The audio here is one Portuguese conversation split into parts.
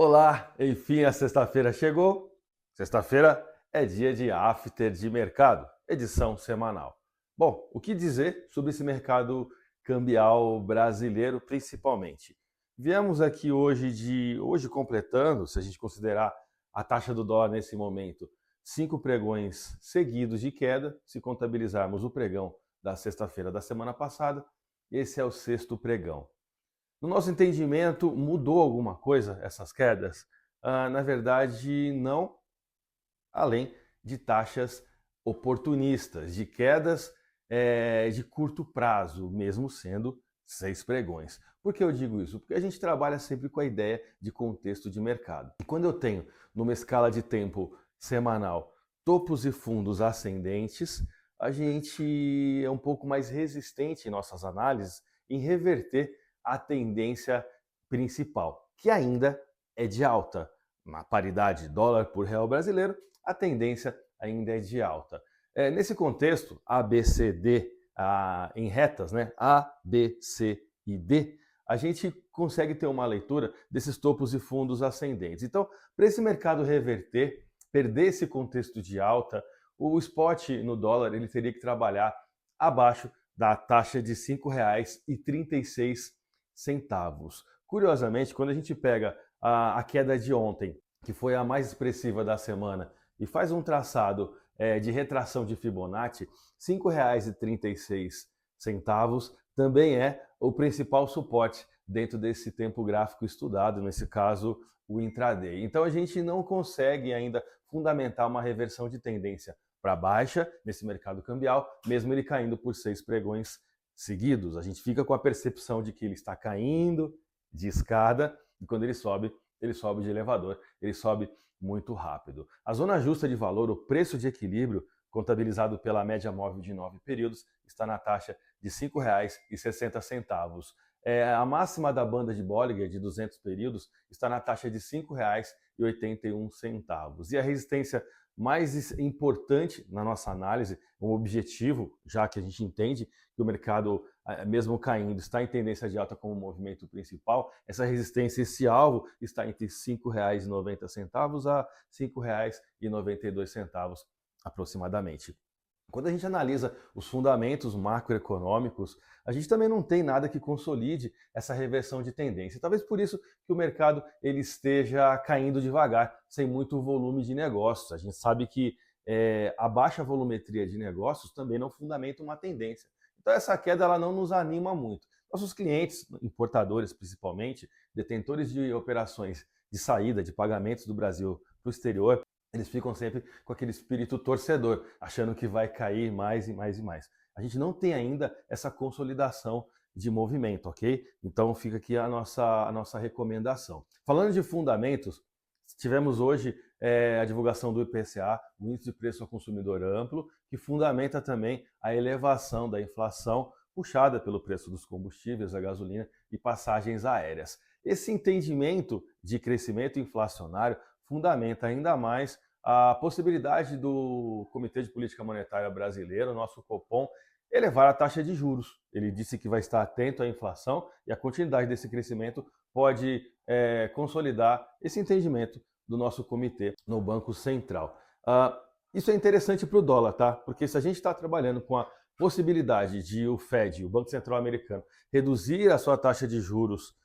Olá, enfim a sexta-feira chegou. Sexta-feira é dia de after de mercado, edição semanal. Bom, o que dizer sobre esse mercado cambial brasileiro, principalmente? Viemos aqui hoje completando, se a gente considerar a taxa do dólar nesse momento, 5 pregões seguidos de queda, se contabilizarmos o pregão da sexta-feira da semana passada, esse é o sexto pregão. No nosso entendimento, mudou alguma coisa essas quedas? Na verdade, não, além de taxas oportunistas, de quedas de curto prazo, mesmo sendo 6 pregões. Por que eu digo isso? Porque a gente trabalha sempre com a ideia de contexto de mercado. E quando eu tenho, numa escala de tempo semanal, topos e fundos ascendentes, a gente é um pouco mais resistente em nossas análises em reverter a tendência principal, que ainda é de alta. Na paridade dólar por real brasileiro, a tendência ainda é de alta. Nesse contexto, A, B, C, D, em retas, né? A, B, C e D, a gente consegue ter uma leitura desses topos e fundos ascendentes. Então, para esse mercado reverter, perder esse contexto de alta, o spot no dólar ele teria que trabalhar abaixo da taxa de R$ 5,36. Curiosamente, quando a gente pega a queda de ontem, que foi a mais expressiva da semana, e faz um traçado de retração de Fibonacci, R$ 5,36 também é o principal suporte dentro desse tempo gráfico estudado, nesse caso o intraday. Então a gente não consegue ainda fundamentar uma reversão de tendência para baixa nesse mercado cambial, mesmo ele caindo por 6 pregões seguidos. A gente fica com a percepção de que ele está caindo de escada e quando ele sobe de elevador, ele sobe muito rápido. A zona justa de valor, o preço de equilíbrio, contabilizado pela média móvel de 9 períodos, está na taxa de R$ 5,60. A máxima da banda de Bollinger, de 200 períodos, está na taxa de R$ 5,81. E a resistência mais importante na nossa análise, um objetivo, já que a gente entende que o mercado, mesmo caindo, está em tendência de alta como movimento principal, essa resistência, esse alvo, está entre R$ 5,90 a R$ 5,92 aproximadamente. Quando a gente analisa os fundamentos macroeconômicos, a gente também não tem nada que consolide essa reversão de tendência. Talvez por isso que o mercado ele esteja caindo devagar, sem muito volume de negócios. A gente sabe que a baixa volumetria de negócios também não fundamenta uma tendência. Então essa queda ela não nos anima muito. Nossos clientes, importadores principalmente, detentores de operações de saída, de pagamentos do Brasil para o exterior, eles ficam sempre com aquele espírito torcedor, achando que vai cair mais e mais e mais. A gente não tem ainda essa consolidação de movimento, ok? Então fica aqui a nossa recomendação. Falando de fundamentos, tivemos hoje a divulgação do IPCA, o Índice de Preço ao Consumidor Amplo, que fundamenta também a elevação da inflação puxada pelo preço dos combustíveis, a gasolina e passagens aéreas. Esse entendimento de crescimento inflacionário fundamenta ainda mais a possibilidade do Comitê de Política Monetária Brasileiro, o nosso Copom, elevar a taxa de juros. Ele disse que vai estar atento à inflação e a continuidade desse crescimento pode consolidar esse entendimento do nosso comitê no Banco Central. Isso é interessante para o dólar, tá? Porque se a gente está trabalhando com a possibilidade de o Fed, o Banco Central Americano, reduzir a sua taxa de juros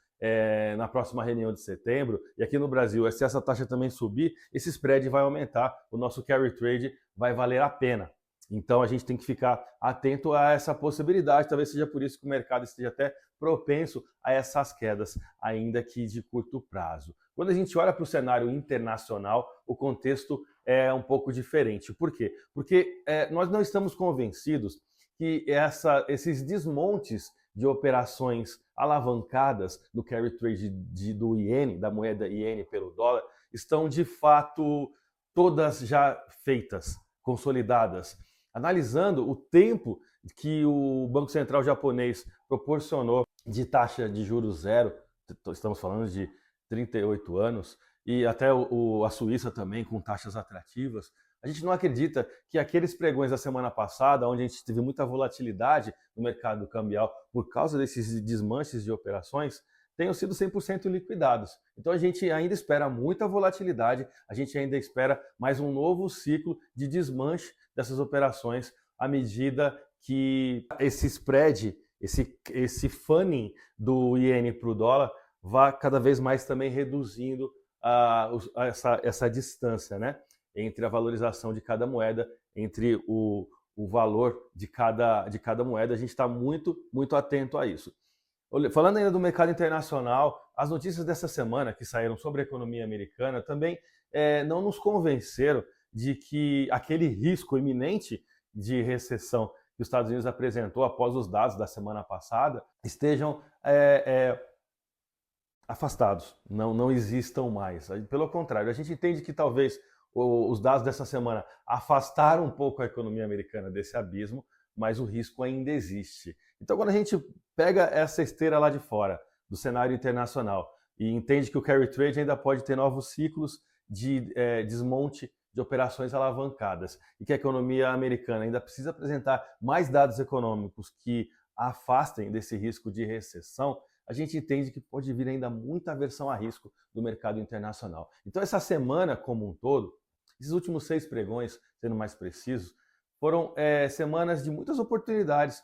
na próxima reunião de setembro, e aqui no Brasil, se essa taxa também subir, esse spread vai aumentar, o nosso carry trade vai valer a pena. Então a gente tem que ficar atento a essa possibilidade, talvez seja por isso que o mercado esteja até propenso a essas quedas, ainda que de curto prazo. Quando a gente olha para o cenário internacional, o contexto é um pouco diferente. Por quê? Porque nós não estamos convencidos que esses desmontes de operações alavancadas no carry trade do iene, da moeda iene pelo dólar, estão de fato todas já feitas, consolidadas. Analisando o tempo que o Banco Central japonês proporcionou de taxa de juros zero, estamos falando de 38 anos, e até a Suíça também com taxas atrativas, a gente não acredita que aqueles pregões da semana passada, onde a gente teve muita volatilidade no mercado cambial por causa desses desmanches de operações, tenham sido 100% liquidados. Então a gente ainda espera muita volatilidade, a gente ainda espera mais um novo ciclo de desmanche dessas operações à medida que esse spread, esse funding do iene para o dólar vá cada vez mais também reduzindo essa distância, né, entre a valorização de cada moeda, entre o valor de cada moeda. A gente está muito, muito atento a isso. Falando ainda do mercado internacional, as notícias dessa semana que saíram sobre a economia americana também não nos convenceram de que aquele risco iminente de recessão que os Estados Unidos apresentou após os dados da semana passada estejam afastados, não existam mais. Pelo contrário, a gente entende que talvez os dados dessa semana afastaram um pouco a economia americana desse abismo, mas o risco ainda existe. Então, quando a gente pega essa esteira lá de fora, do cenário internacional, e entende que o carry trade ainda pode ter novos ciclos de desmonte de operações alavancadas, e que a economia americana ainda precisa apresentar mais dados econômicos que afastem desse risco de recessão, a gente entende que pode vir ainda muita aversão a risco do mercado internacional. Então, essa semana como um todo, esses últimos 6 pregões, sendo mais precisos, foram semanas de muitas oportunidades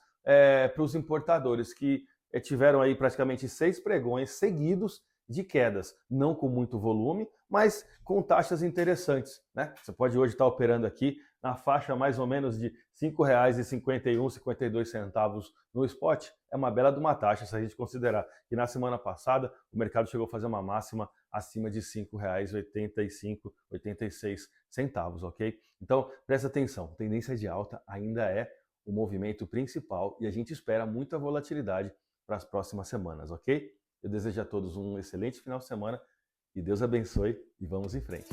para os importadores, que tiveram aí praticamente 6 pregões seguidos de quedas, não com muito volume, mas com taxas interessantes, né? Você pode hoje estar operando aqui na faixa mais ou menos de R$ 5,51, 52 centavos no spot. É uma bela de uma taxa se a gente considerar que na semana passada o mercado chegou a fazer uma máxima acima de R$ 5,85, 86 centavos, ok? Então, presta atenção, tendência de alta ainda é o movimento principal e a gente espera muita volatilidade para as próximas semanas, ok? Eu desejo a todos um excelente final de semana e Deus abençoe e vamos em frente.